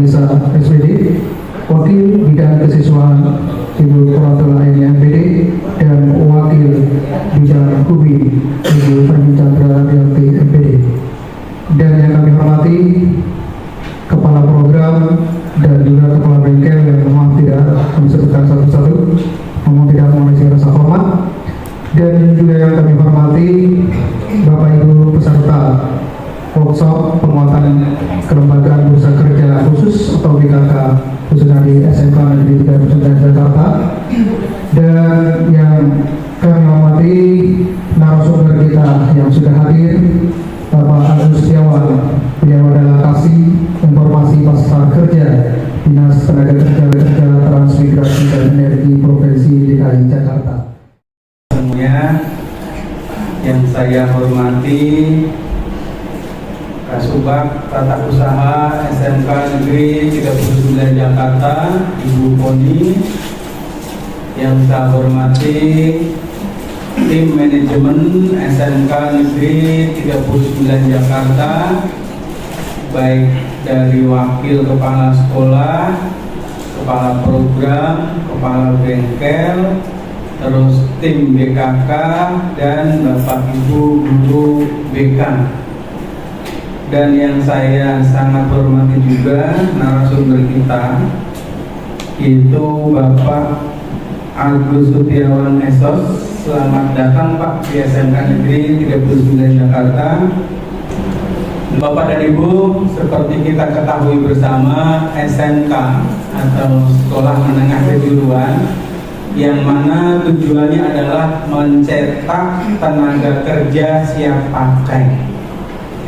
Nisa SPD, Wakil Bidang Kesiswaan Ibu Kuratul Ain MPD, dan Wakil Bidang Kubi Ibu Fani Chandra DLT MPD. Dan yang kami hormati Kepala Program dan juga Kepala Bengkel yang memang tidak kami sebutkan satu-satu, memang tidak memiliki rasa hormat. Dan juga yang kami hormati Bapak Ibu peserta workshop penguatan kelembagaan bursa kerja khusus atau BKK khususnya di SMK Negeri 3 Jakarta, dan yang kami hormati narasumber kita yang sudah hadir, Bapak Agus Setiawan, beliau adalah Kasih Informasi Pasca Kerja Dinas Tenaga Kerja Transmigrasi dan Energi Provinsi DKI Jakarta. Semuanya yang saya hormati Kasubag Tata Usaha SMK Negeri 39 Jakarta, Ibu Poni. Yang saya hormati tim manajemen SMK Negeri 39 Jakarta, baik dari wakil kepala sekolah, kepala program, kepala bengkel, terus tim BKK, dan Bapak Ibu guru BK. Dan yang saya sangat hormati juga narasumber kita, itu Bapak Agus Setiawan Esos. Selamat datang Pak di SMK Negeri 39 Jakarta. Bapak dan Ibu, seperti kita ketahui bersama, SMK atau Sekolah Menengah Kejuruan, yang mana tujuannya adalah mencetak tenaga kerja siap pakai.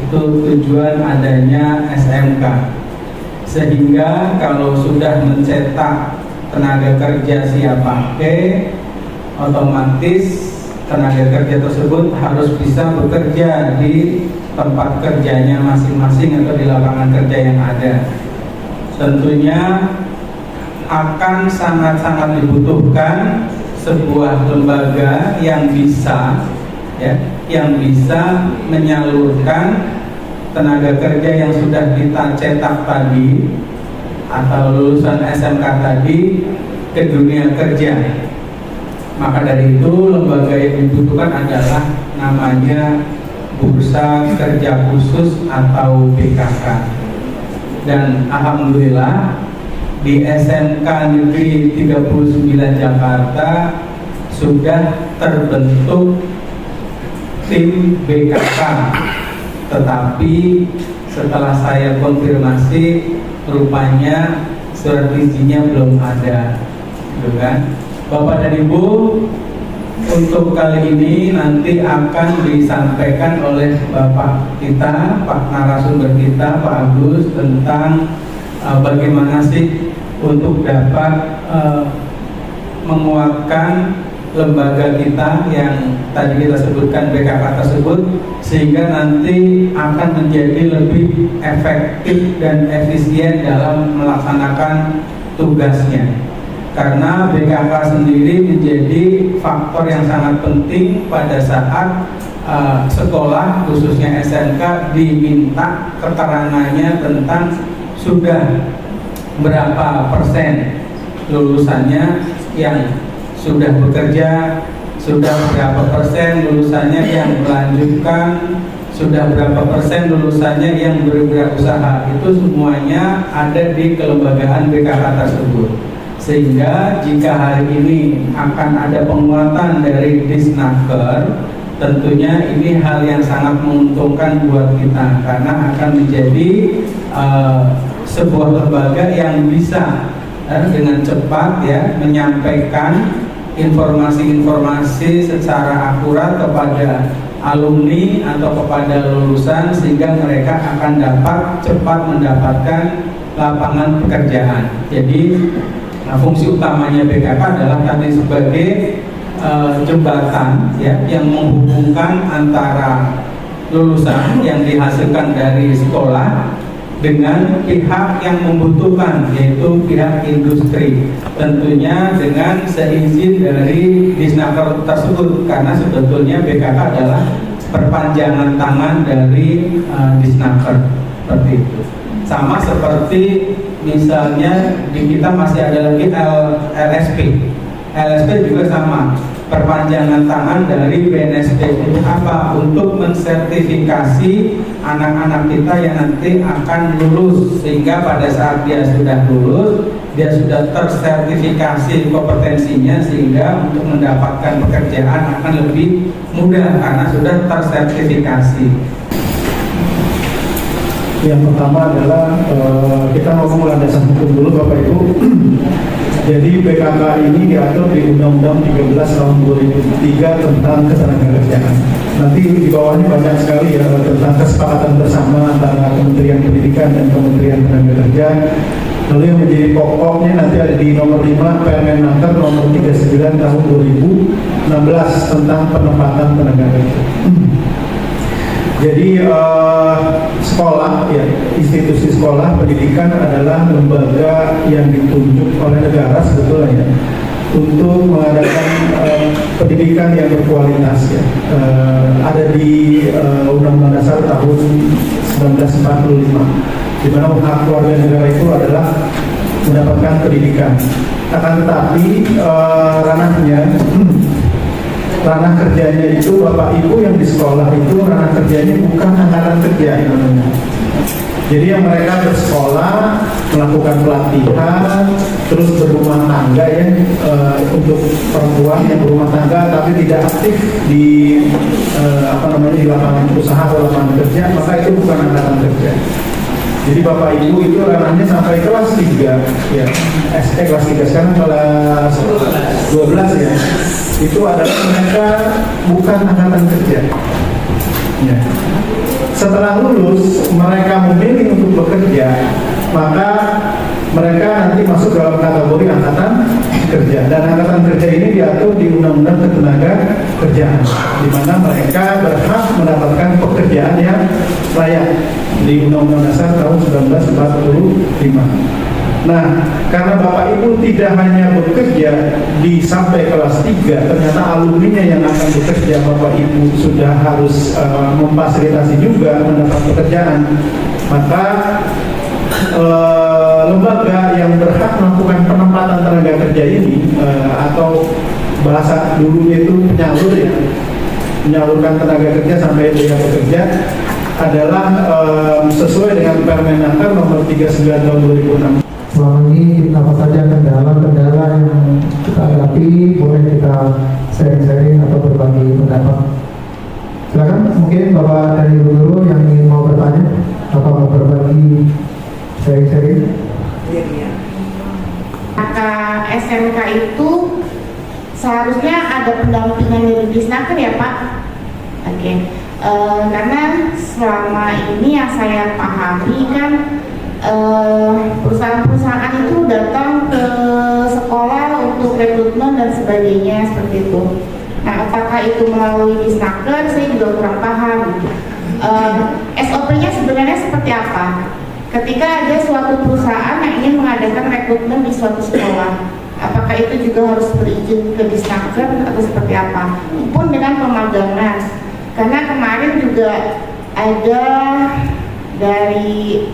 Itu tujuan adanya SMK. Sehingga kalau sudah mencetak tenaga kerja siap pakai, otomatis tenaga kerja tersebut harus bisa bekerja di tempat kerjanya masing-masing atau di lapangan kerja yang ada. Tentunya akan sangat-sangat dibutuhkan sebuah lembaga yang bisa menyalurkan tenaga kerja yang sudah kita cetak tadi atau lulusan SMK tadi ke dunia kerja. Maka dari itu lembaga yang dibutuhkan adalah namanya Bursa Kerja Khusus atau BKK. Dan alhamdulillah di SMK Negeri 39 Jakarta sudah terbentuk tim BKK. Tetapi setelah saya konfirmasi, rupanya surat izinnya belum ada, gitu kan? Bapak dan Ibu, untuk kali ini nanti akan disampaikan oleh Bapak kita, Pak narasumber kita, Pak Agus, tentang bagaimana sih untuk dapat menguatkan lembaga kita yang tadi kita sebutkan BKK tersebut, sehingga nanti akan menjadi lebih efektif dan efisien dalam melaksanakan tugasnya. Karena BKK sendiri menjadi faktor yang sangat penting pada saat sekolah khususnya SMK diminta keterangannya tentang sudah berapa persen lulusannya yang sudah bekerja, sudah berapa persen lulusannya yang melanjutkan, sudah berapa persen lulusannya yang berwirausaha. Itu semuanya ada di kelembagaan BKK tersebut. Sehingga jika hari ini akan ada penguatan dari Disnaker, tentunya ini hal yang sangat menguntungkan buat kita, karena akan menjadi sebuah lembaga yang bisa dengan cepat menyampaikan informasi-informasi secara akurat kepada alumni atau kepada lulusan, sehingga mereka akan dapat cepat mendapatkan lapangan pekerjaan. Jadi fungsi utamanya BKK adalah tadi sebagai jembatan yang menghubungkan antara lulusan yang dihasilkan dari sekolah dengan pihak yang membutuhkan, yaitu pihak industri, tentunya dengan seizin dari Disnaker tersebut, karena sebetulnya BKK adalah perpanjangan tangan dari Disnaker, seperti itu. Sama seperti misalnya di kita masih ada lagi LSP. LSP juga sama, perpanjangan tangan dari BNSP. Itu apa? Untuk mensertifikasi anak-anak kita yang nanti akan lulus, sehingga pada saat dia sudah lulus, dia sudah tersertifikasi kompetensinya, sehingga untuk mendapatkan pekerjaan akan lebih mudah karena sudah tersertifikasi. Yang pertama adalah kita ngomong landasan hukum dulu Bapak Ibu. Jadi PKK ini diatur di Undang-Undang 13 tahun 2003 tentang ketenagakerjaan. Nanti di bawahnya banyak sekali ya tentang kesepakatan bersama antara Kementerian Pendidikan dan Kementerian Tenaga. Lalu yang menjadi pokoknya nanti ada di nomor 5 Permenaker nomor 39 tahun 2016 tentang penempatan tenaga kerja. Jadi sekolah, ya, institusi sekolah pendidikan adalah lembaga yang ditunjuk oleh negara sebetulnya ya, untuk mengadakan pendidikan yang berkualitas ya. Ada di Undang-Undang Dasar tahun 1945, di mana hak warga negara itu adalah mendapatkan pendidikan. Akan tetapi ranah kerjanya itu Bapak Ibu yang di sekolah itu ranah kerjanya bukan angkatan kerja namanya. Jadi yang mereka bersekolah, melakukan pelatihan, terus berumah tangga ya, untuk perempuan yang berumah tangga tapi tidak aktif di di lapangan usaha atau lapangan kerja, maka itu bukan angkatan kerja. Jadi Bapak Ibu itu ranahnya sampai kelas 3 ya, kelas 3 sekarang kelas 12 ya. Itu adalah mereka bukan angkatan kerja. Ya. Setelah lulus, mereka memilih untuk bekerja, maka mereka nanti masuk dalam kategori angkatan kerja. Dan angkatan kerja ini diatur di Undang-Undang Ketenagakerjaan, di mana mereka berhak mendapatkan pekerjaan yang layak di Undang-Undang Dasar tahun 1945. Nah, karena Bapak Ibu tidak hanya bekerja di sampai kelas 3, ternyata alumninya yang akan bekerja Bapak Ibu sudah harus memfasilitasi juga mendapat pekerjaan. Maka lembaga yang berhak melakukan penempatan tenaga kerja ini atau bahasa dulunya itu penyalur ya, menyalurkan tenaga kerja sampai dia bekerja adalah sesuai dengan Permenaker nomor 39 tahun 2006. Selama ini apa saja kendala-kendala yang kita hadapi, boleh kita sharing-sharing atau berbagi pendapat. Silakan, mungkin Bapak dari guru yang ingin mau bertanya atau mau berbagi sharing-sharing. Maka SMK itu seharusnya ada pendampingan dari Disnaker ya Pak. Oke. Karena selama ini yang saya pahami kan perusahaan-perusahaan itu datang ke sekolah untuk rekrutmen dan sebagainya seperti itu. Nah, apakah itu melalui Disnaker? Saya juga kurang paham. SOP-nya sebenarnya seperti apa? Ketika ada suatu perusahaan yang ingin mengadakan rekrutmen di suatu sekolah, apakah itu juga harus berizin ke Disnaker atau seperti apa? Pun dengan pemagangan, karena kemarin juga ada dari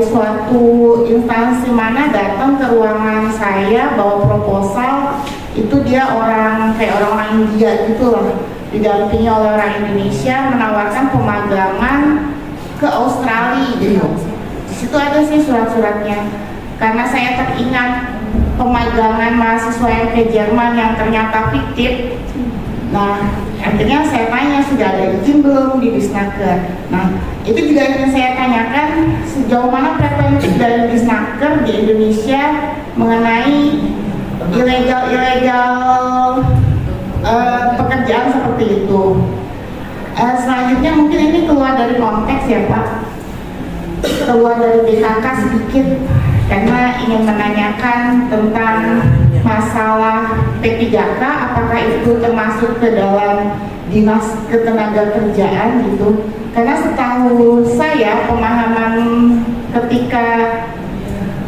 suatu instansi mana datang ke ruangan saya bawa proposal, itu dia kayak orang India gitu loh, didampingi oleh orang Indonesia menawarkan pemagangan ke Australia gitu. Di situ ada sih surat-suratnya. Karena saya teringat pemagangan mahasiswa yang ke Jerman yang ternyata fiktif. Nah, akhirnya saya tanya, sudah ada izin belum di Disnaker? Nah, itu juga ingin saya tanyakan, sejauh mana preventif dari Disnaker di Indonesia mengenai ilegal pekerjaan seperti itu. Selanjutnya mungkin ini keluar dari konteks ya Pak, keluar dari BKK sedikit, karena ingin menanyakan tentang masalah P3K, apakah itu termasuk ke dalam dinas ketenagakerjaan gitu. Karena setahu saya pemahaman ketika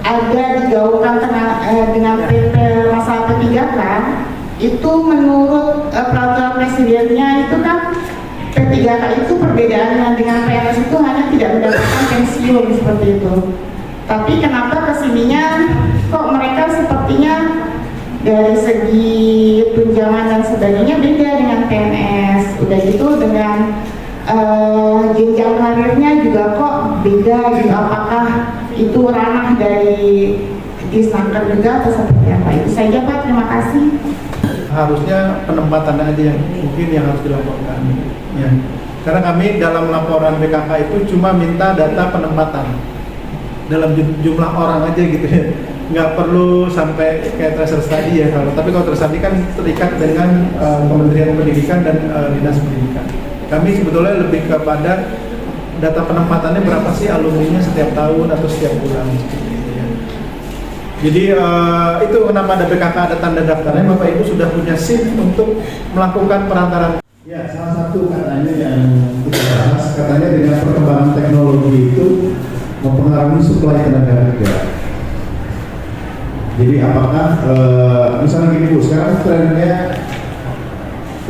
ada digaungkan dengan PP masalah P3K itu menurut peraturan presidennya itu kan P3K itu perbedaannya dengan PNS itu hanya tidak mendapatkan pensiun seperti itu. Tapi kenapa kesininya kok mereka sepertinya dari segi tunjangan dan sebagainya beda dengan PNS. Udah gitu dengan jenjang karirnya juga kok beda gitu. Apakah itu ranah dari Disnaker juga atau seperti apa? Itu saja Pak, terima kasih. Harusnya penempatan aja yang mungkin yang harus dilaporkan ya. Karena kami dalam laporan BKK itu cuma minta data penempatan dalam jumlah orang aja gitu ya, nggak perlu sampai kayak tracer study ya. Tapi kalau tracer study kan terikat dengan Kementerian Pendidikan dan Dinas Pendidikan. Kami sebetulnya lebih kepada data penempatannya berapa sih alumninya setiap tahun atau setiap bulan. Jadi itu kenapa ada BKK, ada tanda daftarnya. Bapak Ibu sudah punya SIM untuk melakukan perantaran. Ya, salah satu katanya yang kita bahas, katanya dengan perkembangan teknologi itu mempengaruhi suplai tenaga kerja. Jadi apakah misalnya gini Bu, sekarang trennya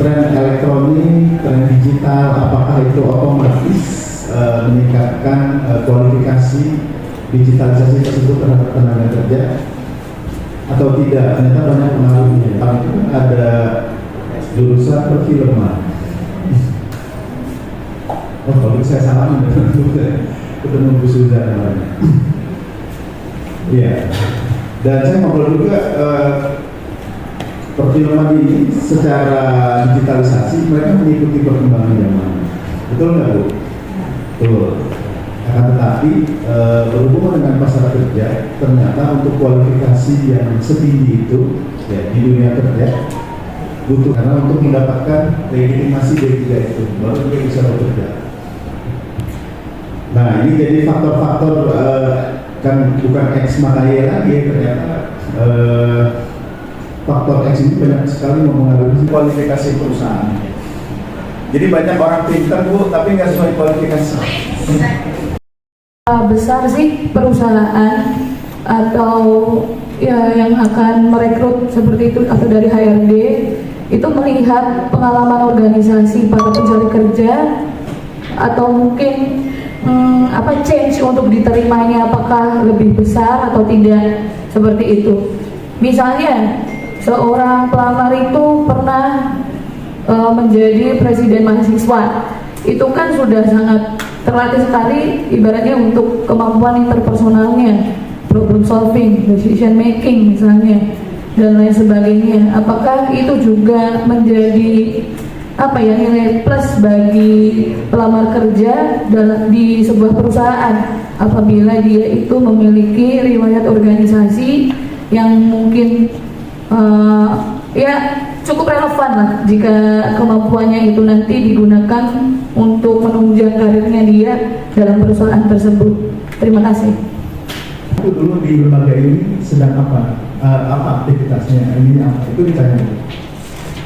tren elektronik, tren digital, apakah itu otomatis meningkatkan kualifikasi digitalisasi tersebut terhadap tenaga kerja atau tidak? Ternyata banyak pengaruhnya. Ada jurusan perfilman. Oh, kalau saya salah ketemu Bu Suzan namanya. Iya. Dan saya ngobrol juga perfilman ini secara digitalisasi mereka mengikuti perkembangan zaman. Betul nggak Bu? Betul. Akan tetapi berhubungan dengan pasar kerja, ternyata untuk kualifikasi yang setinggi itu ya, di dunia kerja butuh, karena untuk mendapatkan legitimasi D3 itu baru dia bisa bekerja. Nah ini jadi faktor-faktor kan bukan X makanya lagi ya, ternyata faktor X ini banyak sekali mempengaruhi kualifikasi perusahaan. Jadi banyak orang pintar Bu, tapi nggak sesuai kualifikasi. Besar sih perusahaan atau ya yang akan merekrut seperti itu atau dari HRD itu melihat pengalaman organisasi para pencari kerja atau mungkin change untuk diterimanya apakah lebih besar atau tidak, seperti itu. Misalnya seorang pelamar itu pernah menjadi presiden mahasiswa, itu kan sudah sangat terlatih sekali ibaratnya untuk kemampuan interpersonalnya, problem solving, decision making misalnya, dan lain sebagainya. Apakah itu juga menjadi nilai plus bagi pelamar kerja di sebuah perusahaan apabila dia itu memiliki riwayat organisasi yang mungkin cukup relevan lah jika kemampuannya itu nanti digunakan untuk menunjang karirnya dia dalam perusahaan tersebut. Terima kasih. Itu dulu di lembaga ini sedang apa aktivitasnya, ini apa, itu ditanya.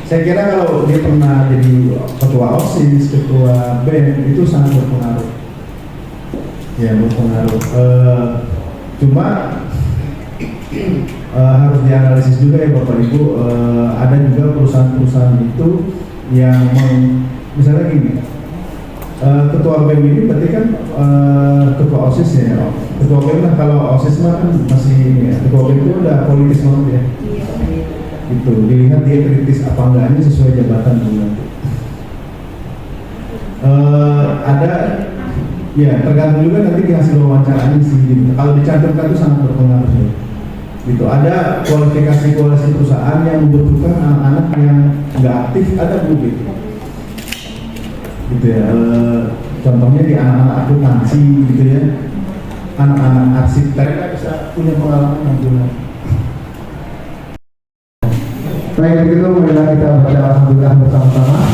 Saya kira kalau dia pernah jadi ketua OSIS, ketua BEM, itu sangat berpengaruh. Ya, berpengaruh. Cuma harus dianalisis juga ya Bapak Ibu. Ada juga perusahaan-perusahaan itu yang misalnya gini, ketua BEM ini berarti kan ketua OSIS ya. Ketua BEM lah, kalau OSIS mah kan masih ini ya. Ketua BEM itu udah politis banget ya. Itu dilihat dia kritis apa enggaknya sesuai jabatan dulu. Ada ya tergantung juga nanti di hasil wawancaranya sih. Kalau dicantumkan itu sangat berpengaruh ya. Gitu. Ada kualifikasi perusahaan yang membutuhkan anak-anak yang nggak aktif, ada begitu. Gitu ya. Contohnya di anak-anak akuntansi gitu ya. Anak-anak arsitek bisa punya pengalaman yang bulan. Baik, begitu marilah kita baca alhamdulillah bersama-sama.